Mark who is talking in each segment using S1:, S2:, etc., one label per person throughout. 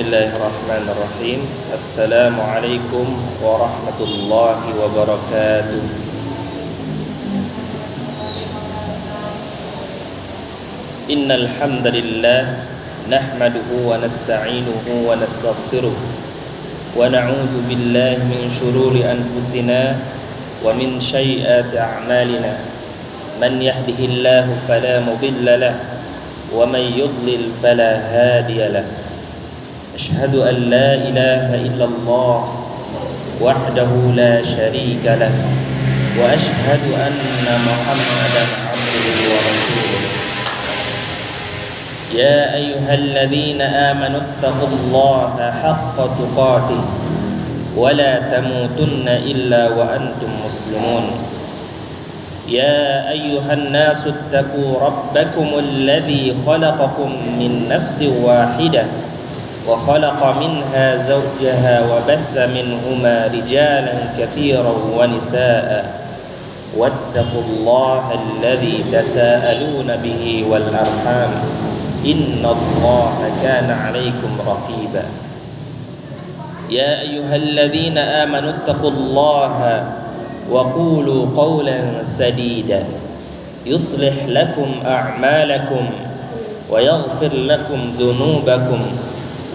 S1: Bismillahirrahmanirrahim. Assalamualaikum warahmatullahi wabarakatuh. Innal hamdalillah nahmaduhu wa nasta'inuhu wa nastaghfiruh wa na'udzu billahi min shururi anfusina wa min sayyiati a'malina. Man yahdihillahu fala mudilla lahu wa man yudlil fala hadiya lahu. Asyhadu an la ilaha illallah wahdahu la syarika lah wa asyhadu anna Muhammadan abduhu wa rasuluh. Ya ayyuhalladzina amanu taqullaha haqqa tuqatih wa la tamutunna illa wa antum muslimun. Ya ayyuhan nasu ittaqu rabbakumul ladzi khalaqakum min nafsin wahidah وخلق منها زوجها وبث منهما رجالا كثيرا ونساء واتقوا الله الذي تساءلون به والأرحام إن الله كان عليكم رقيبا. يا أيها الذين آمنوا اتقوا الله وقولوا قولا سديدا يصلح لكم أعمالكم ويغفر لكم ذنوبكم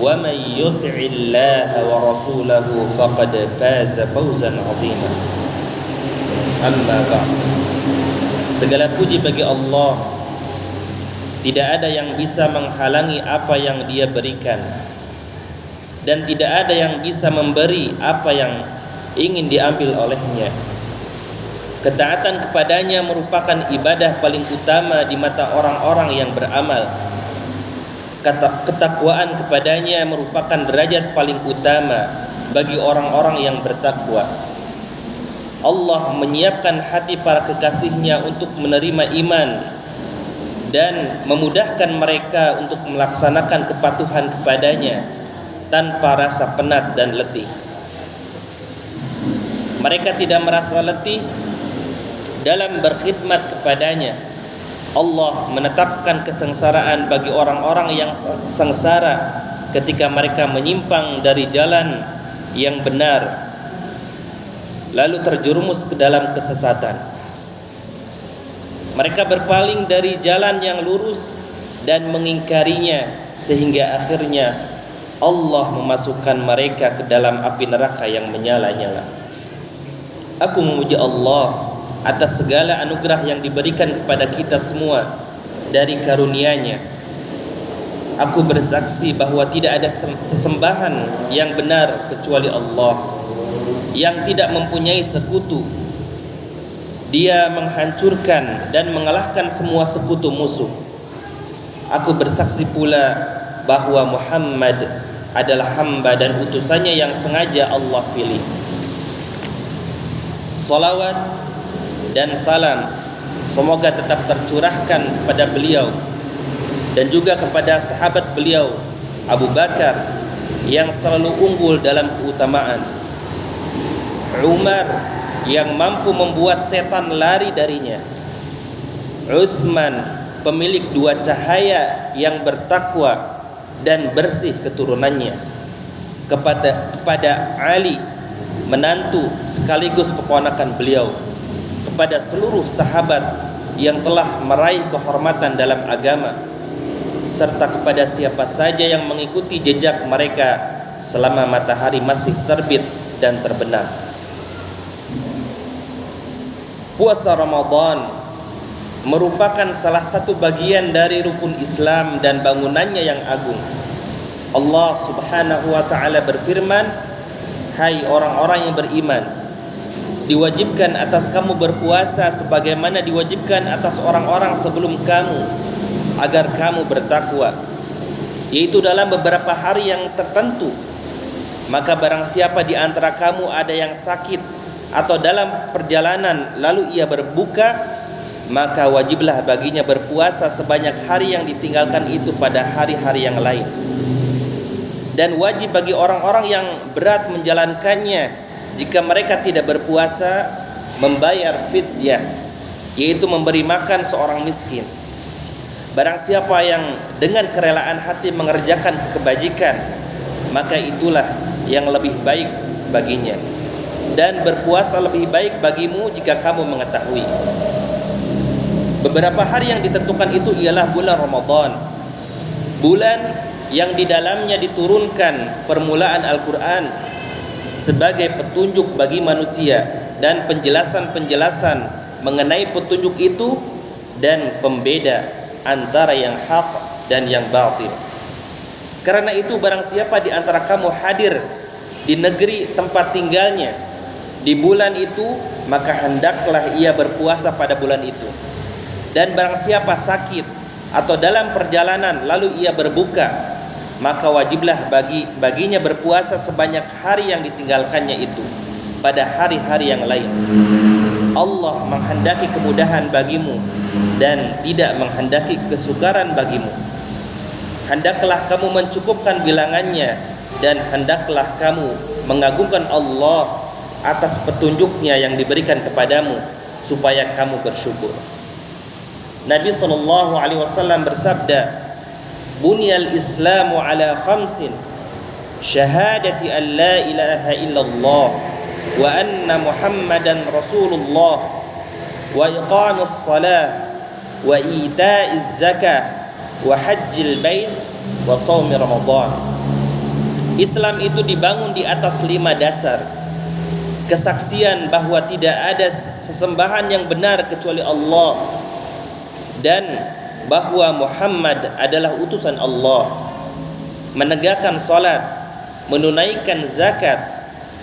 S1: وَمَن يُطِعِ اللَّهَ وَرَسُولَهُ فَقَدْ فَازَ فَوْزًا عَظِيمًا. Amma ba'd. Segala puji bagi Allah. Tidak ada yang bisa menghalangi apa yang Dia berikan, dan tidak ada yang bisa memberi apa yang ingin diambil olehnya. Ketaatan kepadanya merupakan ibadah paling utama di mata orang-orang yang beramal. Ketakwaan kepadanya merupakan derajat paling utama bagi orang-orang yang bertakwa. Allah menyiapkan hati para kekasihnya untuk menerima iman dan memudahkan mereka untuk melaksanakan kepatuhan kepadanya tanpa rasa penat dan letih. Mereka tidak merasa letih dalam berkhidmat kepadanya. Allah menetapkan kesengsaraan bagi orang-orang yang sengsara ketika mereka menyimpang dari jalan yang benar lalu terjerumus ke dalam kesesatan. Mereka berpaling dari jalan yang lurus dan mengingkarinya sehingga akhirnya Allah memasukkan mereka ke dalam api neraka yang menyala-nyala. Aku memuji Allah atas segala anugerah yang diberikan kepada kita semua dari karunia-Nya. Aku bersaksi bahwa tidak ada sesembahan yang benar kecuali Allah, yang tidak mempunyai sekutu. Dia menghancurkan dan mengalahkan semua sekutu musuh. Aku bersaksi pula bahwa Muhammad adalah hamba dan utusannya yang sengaja Allah pilih. Salawat dan salam semoga tetap tercurahkan kepada beliau dan juga kepada sahabat beliau Abu Bakar yang selalu unggul dalam keutamaan, Umar yang mampu membuat setan lari darinya, Utsman pemilik dua cahaya yang bertakwa dan bersih keturunannya, kepada Ali menantu sekaligus keponakan beliau, kepada seluruh sahabat yang telah meraih kehormatan dalam agama, serta kepada siapa saja yang mengikuti jejak mereka selama matahari masih terbit dan terbenam. Puasa Ramadan merupakan salah satu bagian dari rukun Islam dan bangunannya yang agung. Allah Subhanahu wa ta'ala berfirman, "Hai orang-orang yang beriman, diwajibkan atas kamu berpuasa sebagaimana diwajibkan atas orang-orang sebelum kamu, agar kamu bertakwa, yaitu dalam beberapa hari yang tertentu. Maka barang siapa di antara kamu ada yang sakit atau dalam perjalanan lalu ia berbuka, maka wajiblah baginya berpuasa sebanyak hari yang ditinggalkan itu pada hari-hari yang lain. Dan wajib bagi orang-orang yang berat menjalankannya jika mereka tidak berpuasa membayar fidyah, yaitu memberi makan seorang miskin. Barang siapa yang dengan kerelaan hati mengerjakan kebajikan, maka itulah yang lebih baik baginya. Dan berpuasa lebih baik bagimu jika kamu mengetahui. Beberapa hari yang ditentukan itu ialah bulan Ramadan, bulan yang di dalamnya diturunkan permulaan Al-Quran sebagai petunjuk bagi manusia dan penjelasan-penjelasan mengenai petunjuk itu dan pembeda antara yang hak dan yang batil. Karena itu barang siapa di antara kamu hadir di negeri tempat tinggalnya di bulan itu, maka hendaklah ia berpuasa pada bulan itu. Dan barang siapa sakit atau dalam perjalanan lalu ia berbuka, maka wajiblah baginya berpuasa sebanyak hari yang ditinggalkannya itu pada hari-hari yang lain. Allah menghendaki kemudahan bagimu dan tidak menghendaki kesukaran bagimu. Hendaklah kamu mencukupkan bilangannya dan hendaklah kamu mengagungkan Allah atas petunjuknya yang diberikan kepadamu supaya kamu bersyukur. Nabi SAW bersabda, Bunyal Islamu ala khamsin, syahadati an la ilaha illallah wa anna Muhammadan Rasulullah wa iqamis salah wa ita'iz zakah wa hajjil bait wa shaumi Ramadan. Islam itu dibangun di atas 5 dasar. Kesaksian bahwa tidak ada sesembahan yang benar kecuali Allah, dan bahwa Muhammad adalah utusan Allah, menegakkan salat, menunaikan zakat,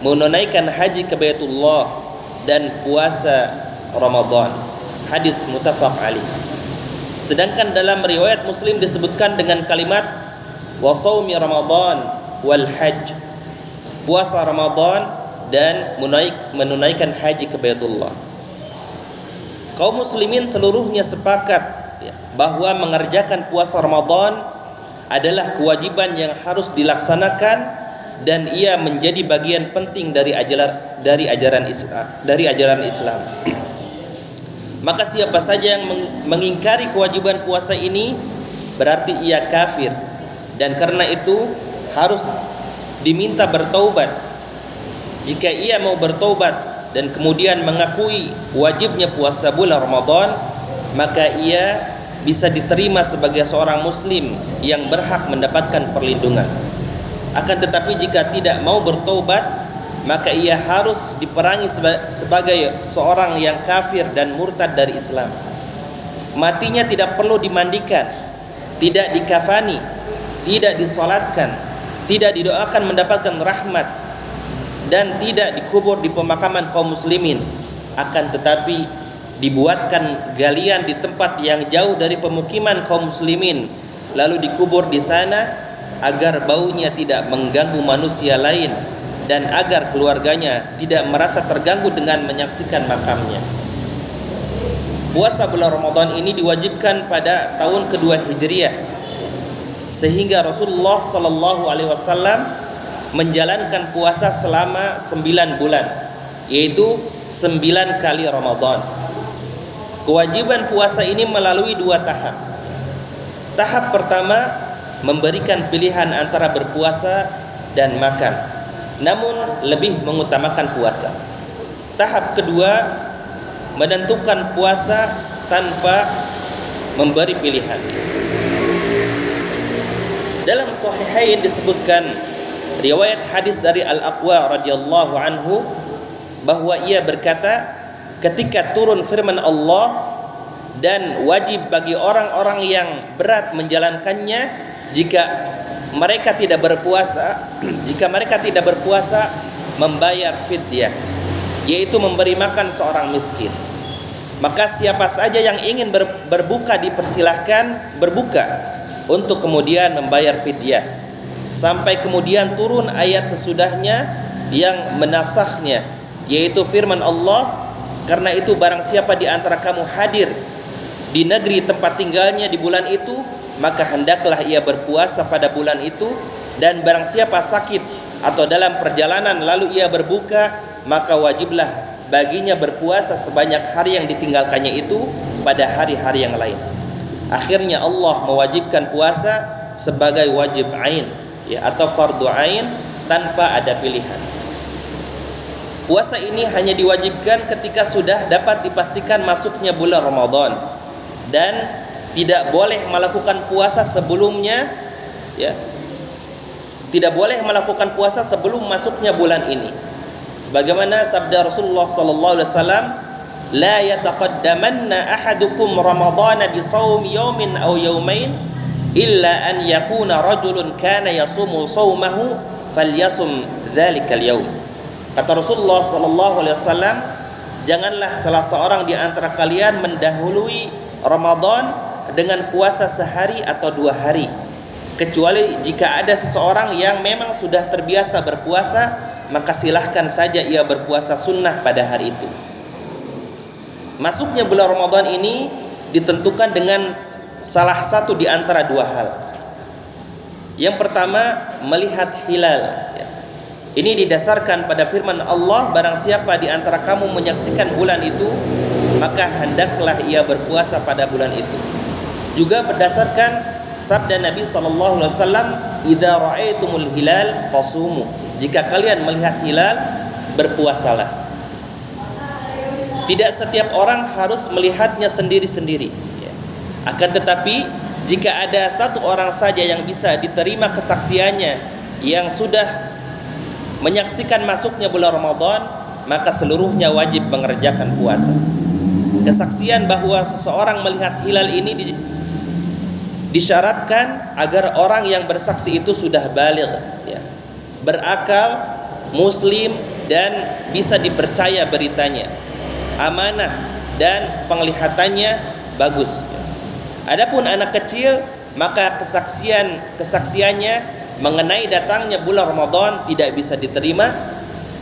S1: menunaikan haji ke Baitullah, dan puasa Ramadan. Hadis muttafaq alaih. Sedangkan dalam riwayat Muslim disebutkan dengan kalimat wa shaumi Ramadan wal hajj, puasa Ramadan dan menunaikan haji ke Baitullah. Kaum muslimin seluruhnya sepakat bahwa mengerjakan puasa Ramadan adalah kewajiban yang harus dilaksanakan dan ia menjadi bagian penting dari ajaran Islam. Maka siapa saja yang mengingkari kewajiban puasa ini berarti ia kafir, dan karena itu harus diminta bertaubat. Jika ia mau bertobat dan kemudian mengakui wajibnya puasa bulan Ramadan, maka ia bisa diterima sebagai seorang muslim yang berhak mendapatkan perlindungan. Akan tetapi jika tidak mau bertobat, maka ia harus diperangi sebagai seorang yang kafir dan murtad dari Islam. Matinya tidak perlu dimandikan, tidak dikafani, tidak disolatkan, tidak didoakan mendapatkan rahmat, dan tidak dikubur di pemakaman kaum muslimin, akan tetapi dibuatkan galian di tempat yang jauh dari pemukiman kaum muslimin, lalu dikubur di sana agar baunya tidak mengganggu manusia lain dan agar keluarganya tidak merasa terganggu dengan menyaksikan makamnya. Puasa bulan Ramadan ini diwajibkan pada tahun kedua Hijriah, sehingga Rasulullah SAW menjalankan puasa selama 9 bulan, yaitu 9 kali Ramadan. Kewajiban puasa ini melalui 2 tahap. Tahap pertama memberikan pilihan antara berpuasa dan makan, namun lebih mengutamakan puasa. Tahap kedua menentukan puasa tanpa memberi pilihan. Dalam Sahihain disebutkan riwayat hadis dari Al-Aqwa radhiyallahu anhu bahwa ia berkata, ketika turun firman Allah dan wajib bagi orang-orang yang berat menjalankannya jika mereka tidak berpuasa membayar fidyah, yaitu memberi makan seorang miskin. Maka siapa saja yang ingin berbuka dipersilahkan berbuka untuk kemudian membayar fidyah. Sampai kemudian turun ayat sesudahnya yang menasakhnya, yaitu firman Allah, karena itu barang siapa di antara kamu hadir di negeri tempat tinggalnya di bulan itu, maka hendaklah ia berpuasa pada bulan itu, dan barang siapa sakit atau dalam perjalanan lalu ia berbuka, maka wajiblah baginya berpuasa sebanyak hari yang ditinggalkannya itu pada hari-hari yang lain. Akhirnya Allah mewajibkan puasa sebagai wajib ain, ya, atau fardu ain tanpa ada pilihan. Puasa ini hanya diwajibkan ketika sudah dapat dipastikan masuknya bulan Ramadan, dan tidak boleh melakukan puasa sebelumnya, ya. Tidak boleh melakukan puasa sebelum masuknya bulan ini. Sebagaimana sabda Rasulullah sallallahu alaihi wasallam, "La yataqaddamanna ahadukum Ramadhana bi shaumi yawmin aw yawmain illa an yakuna rajulun kana yasumu shaumahu falyasum dzalikal yaum." Kata Rasulullah sallallahu alaihi wasallam, janganlah salah seorang di antara kalian mendahului Ramadan dengan puasa sehari atau 2 hari, kecuali jika ada seseorang yang memang sudah terbiasa berpuasa, maka silahkan saja ia berpuasa sunnah pada hari itu. Masuknya bulan Ramadan ini ditentukan dengan salah satu di antara 2 hal. Yang pertama, melihat hilal. Ini didasarkan pada firman Allah, barang siapa di antara kamu menyaksikan bulan itu, maka hendaklah ia berpuasa pada bulan itu. Juga berdasarkan sabda Nabi sallallahu alaihi wasallam, "Idza ra'aitumul hilal fasumu." Jika kalian melihat hilal, berpuasalah. Tidak setiap orang harus melihatnya sendiri-sendiri. Akan tetapi, jika ada satu orang saja yang bisa diterima kesaksiannya yang sudah menyaksikan masuknya bulan Ramadan, maka seluruhnya wajib mengerjakan puasa. Kesaksian bahwa seseorang melihat hilal ini disyaratkan agar orang yang bersaksi itu sudah baligh, ya, berakal, muslim, dan bisa dipercaya beritanya, amanah, dan penglihatannya bagus. Adapun anak kecil, maka kesaksiannya mengenai datangnya bulan Ramadan tidak bisa diterima.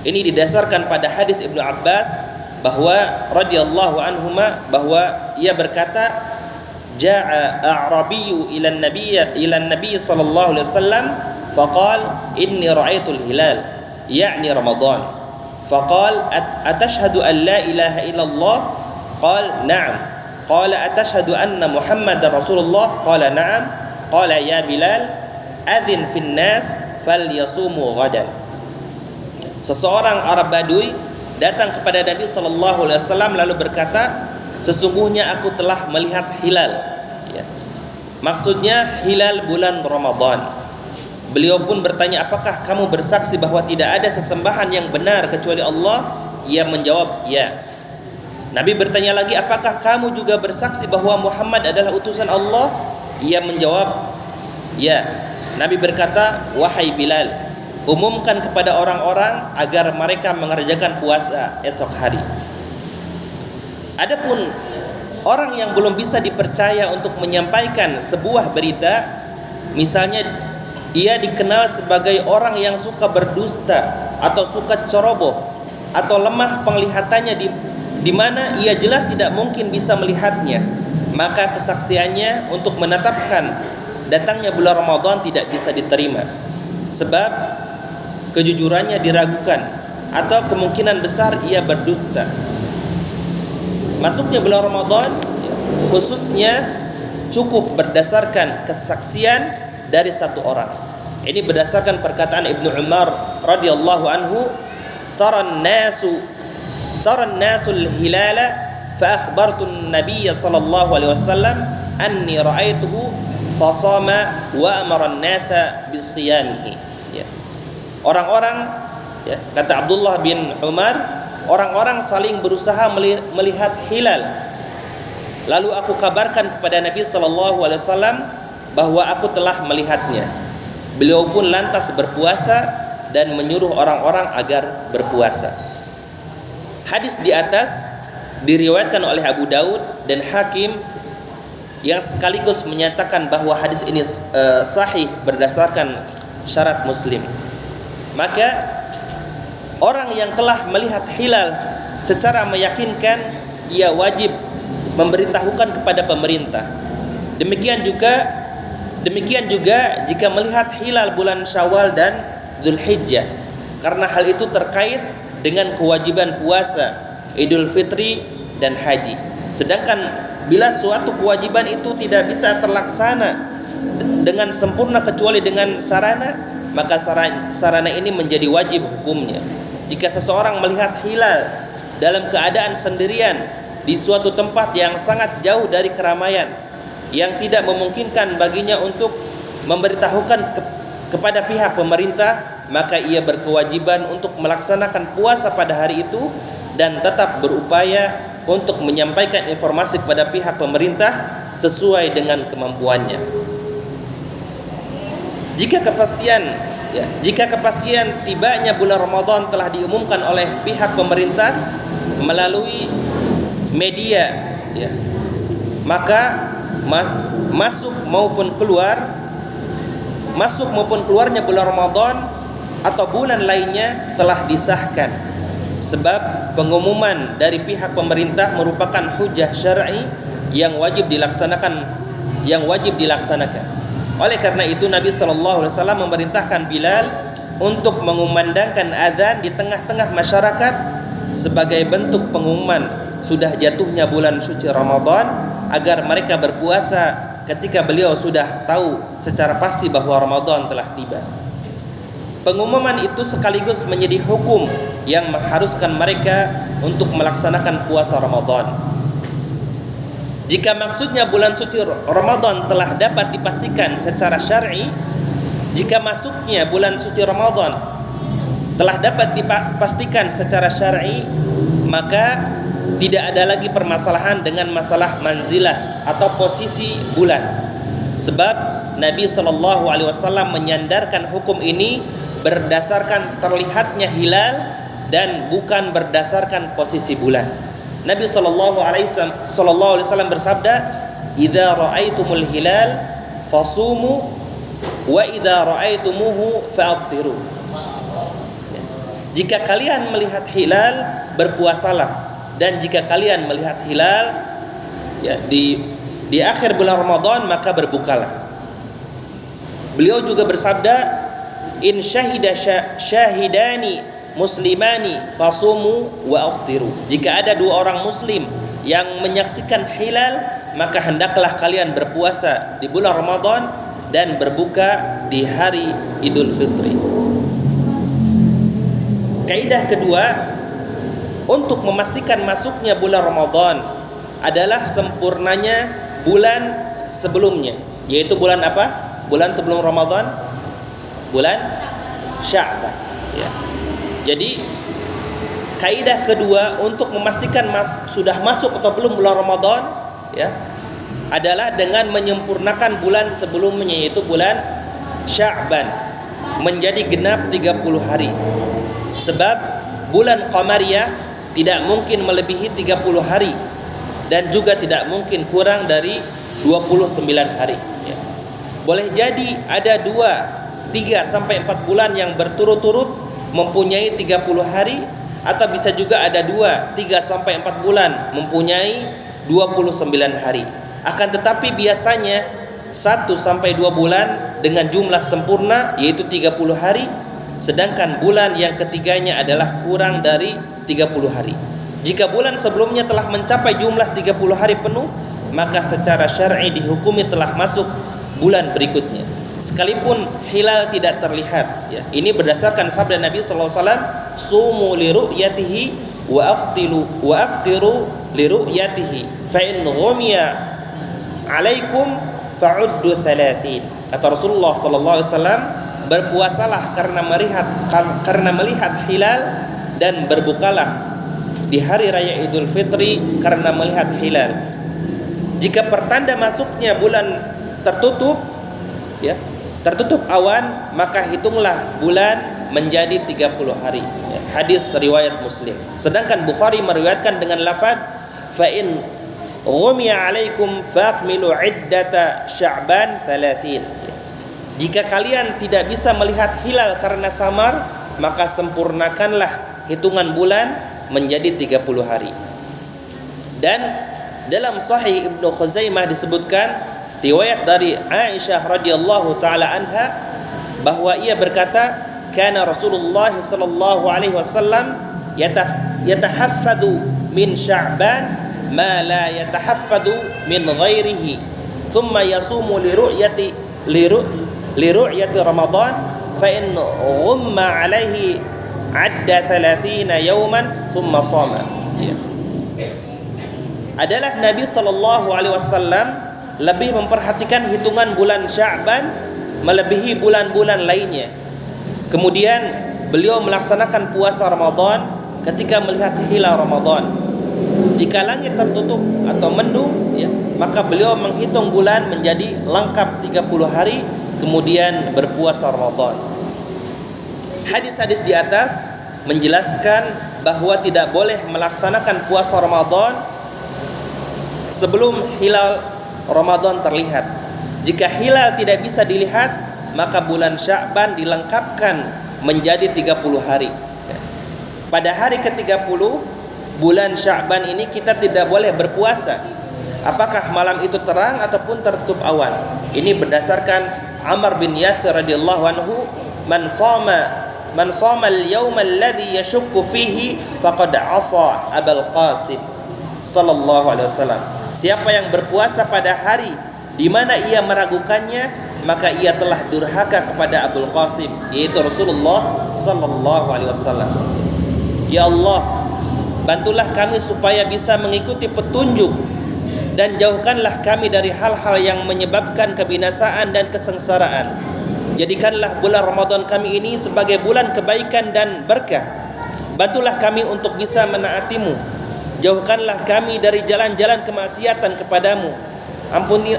S1: Ini didasarkan pada hadis Ibnu Abbas bahwa radhiyallahu anhuma, bahwa ia berkata, "Ja'a a'rabiyyu ila an-nabiy sallallahu alaihi wasallam faqala inni ra'aitul hilal ya'ni Ramadan. Faqala atashhadu an la ilaha illallah? Qala na'am. Qala atashhadu anna Muhammadar Rasulullah? Qala na'am. Qala ya Bilal adzin fin nas falyasumu ghadan." Seseorang Arab Badui datang kepada Nabi sallallahu alaihi wasallam lalu berkata, "Sesungguhnya aku telah melihat hilal." Ya. Maksudnya hilal bulan Ramadan. Beliau pun bertanya, "Apakah kamu bersaksi bahwa tidak ada sesembahan yang benar kecuali Allah?" Ia menjawab, "Ya." Nabi bertanya lagi, "Apakah kamu juga bersaksi bahwa Muhammad adalah utusan Allah?" Ia menjawab, "Ya." Nabi berkata, "Wahai Bilal, umumkan kepada orang-orang agar mereka mengerjakan puasa esok hari." Adapun orang yang belum bisa dipercaya untuk menyampaikan sebuah berita, misalnya ia dikenal sebagai orang yang suka berdusta atau suka ceroboh atau lemah penglihatannya di mana ia jelas tidak mungkin bisa melihatnya, maka kesaksiannya untuk menetapkan datangnya bulan Ramadan tidak bisa diterima, sebab kejujurannya diragukan atau kemungkinan besar ia berdusta. Masuknya bulan Ramadan khususnya cukup berdasarkan kesaksian dari satu orang. Ini berdasarkan perkataan Ibnu Umar radhiyallahu anhu, taran nasul hilala fa akhbartu an-nabiy sallallahu alaihi wasallam anni ra'aituhu fasama wa amara an-nasa bisiyamihi. Ya. Orang-orang, ya, kata Abdullah bin Umar, orang-orang saling berusaha melihat hilal. Lalu aku kabarkan kepada Nabi sallallahu alaihi wasallam bahwa aku telah melihatnya. Beliau pun lantas berpuasa dan menyuruh orang-orang agar berpuasa. Hadis di atas diriwayatkan oleh Abu Daud dan Hakim, yang sekaligus menyatakan bahwa hadis ini sahih berdasarkan syarat Muslim. Maka orang yang telah melihat hilal secara meyakinkan, ia wajib memberitahukan kepada pemerintah. Demikian juga jika melihat hilal bulan Syawal dan Dzulhijjah, karena hal itu terkait dengan kewajiban puasa, Idul Fitri, dan haji. Sedangkan bila suatu kewajiban itu tidak bisa terlaksana dengan sempurna kecuali dengan sarana, maka sarana ini menjadi wajib hukumnya. Jika seseorang melihat hilal dalam keadaan sendirian di suatu tempat yang sangat jauh dari keramaian, yang tidak memungkinkan baginya untuk memberitahukan kepada pihak pemerintah, maka ia berkewajiban untuk melaksanakan puasa pada hari itu dan tetap berupaya untuk menyampaikan informasi kepada pihak pemerintah sesuai dengan kemampuannya. Jika kepastian tibanya bulan Ramadan telah diumumkan oleh pihak pemerintah melalui media, ya, maka masuk maupun keluarnya bulan Ramadan atau bulan lainnya telah disahkan, sebab pengumuman dari pihak pemerintah merupakan hujah syar'i yang wajib dilaksanakan. Oleh karena itu Nabi SAW memerintahkan Bilal untuk mengumandangkan azan di tengah-tengah masyarakat sebagai bentuk pengumuman sudah jatuhnya bulan suci Ramadan, agar mereka berpuasa ketika beliau sudah tahu secara pasti bahwa Ramadan telah tiba. Pengumuman itu sekaligus menjadi hukum yang mengharuskan mereka untuk melaksanakan puasa Ramadan. Jika maksudnya bulan suci Ramadan telah dapat dipastikan secara syar'i, jika masuknya bulan suci Ramadan telah dapat dipastikan secara syar'i, maka tidak ada lagi permasalahan dengan masalah manzilah atau posisi bulan. Sebab Nabi SAW menyandarkan hukum ini berdasarkan terlihatnya hilal dan bukan berdasarkan posisi bulan. Nabi SAW bersabda, "Idza ra'aitumul hilal fasumu wa idza ra'aitumuhu fa'aftiru." Jika kalian melihat hilal, berpuasalah, dan jika kalian melihat hilal, ya, di akhir bulan Ramadan, maka berbukalah. Beliau juga bersabda, "In syahida syahidani muslimani fasumu wa aftiru." Jika ada dua orang muslim yang menyaksikan hilal, maka hendaklah kalian berpuasa di bulan Ramadan dan berbuka di hari Idul Fitri. Kaidah kedua untuk memastikan masuknya bulan Ramadan adalah sempurnanya bulan sebelumnya. Yaitu bulan apa? Bulan sebelum Ramadan? Bulan Sya'ban, ya. Jadi kaidah kedua untuk memastikan sudah masuk atau belum bulan Ramadan, ya, adalah dengan menyempurnakan bulan sebelumnya, yaitu bulan Sya'ban menjadi genap 30 hari. Sebab bulan Qamariyah tidak mungkin melebihi 30 hari dan juga tidak mungkin kurang dari 29 hari, ya. Boleh jadi ada 2, 3 sampai 4 bulan yang berturut-turut mempunyai 30 hari, atau bisa juga ada 2, 3 sampai 4 bulan mempunyai 29 hari. Akan tetapi biasanya 1 sampai 2 bulan dengan jumlah sempurna, yaitu 30 hari, sedangkan bulan yang ketiganya adalah kurang dari 30 hari. Jika bulan sebelumnya telah mencapai jumlah 30 hari penuh, maka secara syar'i dihukumi telah masuk bulan berikutnya, sekalipun hilal tidak terlihat, ya. Ini berdasarkan sabda Nabi SAW, "Sumu li ru'yatihi wa aftiru li ru'yatihi, fa in ghumiya 'alaikum fa'uddu 30." Kata Rasulullah SAW, berpuasalah karena melihat hilal, dan berbukalah di hari raya Idul Fitri karena melihat hilal. Jika pertanda masuknya bulan tertutup, ya, tertutup awan, maka hitunglah bulan menjadi 30 hari, ya. Hadis riwayat Muslim. Sedangkan Bukhari meriwayatkan dengan lafaz, "Fa in ghumiya 'alaikum faqmilu 'iddata Sya'ban 30." Ya. Jika kalian tidak bisa melihat hilal karena samar, maka sempurnakanlah hitungan bulan menjadi 30 hari. Dan dalam Sahih Ibnu Khuzaimah disebutkan riwayat dari Aisyah radhiyallahu taala anha bahwa ia berkata, "Kana Rasulullah sallallahu alaihi wasallam yatahaffadu min Sya'ban ma la yatahaffadu min ghairihi, thumma yasumu li ru'yati Ramadan, fa in ghumma alaihi adda 30 yawman thumma shama. Ya. Adalah Nabi sallallahu alaihi wasallam lebih memperhatikan hitungan bulan Sya'ban melebihi bulan-bulan lainnya. Kemudian beliau melaksanakan puasa Ramadan ketika melihat hilal Ramadan. Jika langit tertutup atau mendung, ya, maka beliau menghitung bulan menjadi lengkap 30 hari, kemudian berpuasa Ramadan. Hadis-hadis di atas menjelaskan bahwa tidak boleh melaksanakan puasa Ramadan sebelum hilal Ramadan terlihat. Jika hilal tidak bisa dilihat, maka bulan Sya'ban dilengkapkan menjadi 30 hari. Pada hari ke-30 bulan Sya'ban ini kita tidak boleh berpuasa. Apakah malam itu terang ataupun tertutup awan? Ini berdasarkan Ammar bin Yasir radhiyallahu anhu, man shama al-yawma alladhi yashukku fihi faqad asa Abul Qasim sallallahu alaihi wasallam. Siapa yang berpuasa pada hari di mana ia meragukannya, maka ia telah durhaka kepada Abul Qasim, yaitu Rasulullah sallallahu alaihi wasallam. Ya Allah, bantulah kami supaya bisa mengikuti petunjuk dan jauhkanlah kami dari hal-hal yang menyebabkan kebinasaan dan kesengsaraan. Jadikanlah bulan Ramadan kami ini sebagai bulan kebaikan dan berkah. Bantulah kami untuk bisa menaati-Mu. Jauhkanlah kami dari jalan-jalan kemaksiatan kepadamu.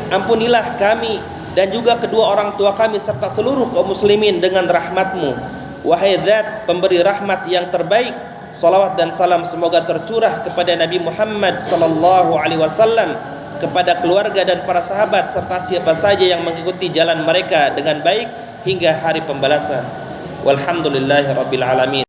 S1: Ampunilah kami dan juga kedua orang tua kami serta seluruh kaum muslimin dengan rahmat-Mu. Wahai Zat pemberi rahmat yang terbaik, salawat dan salam semoga tercurah kepada Nabi Muhammad sallallahu alaihi wasallam, kepada keluarga dan para sahabat serta siapa saja yang mengikuti jalan mereka dengan baik hingga hari pembalasan. Walhamdulillahirabbil alamin.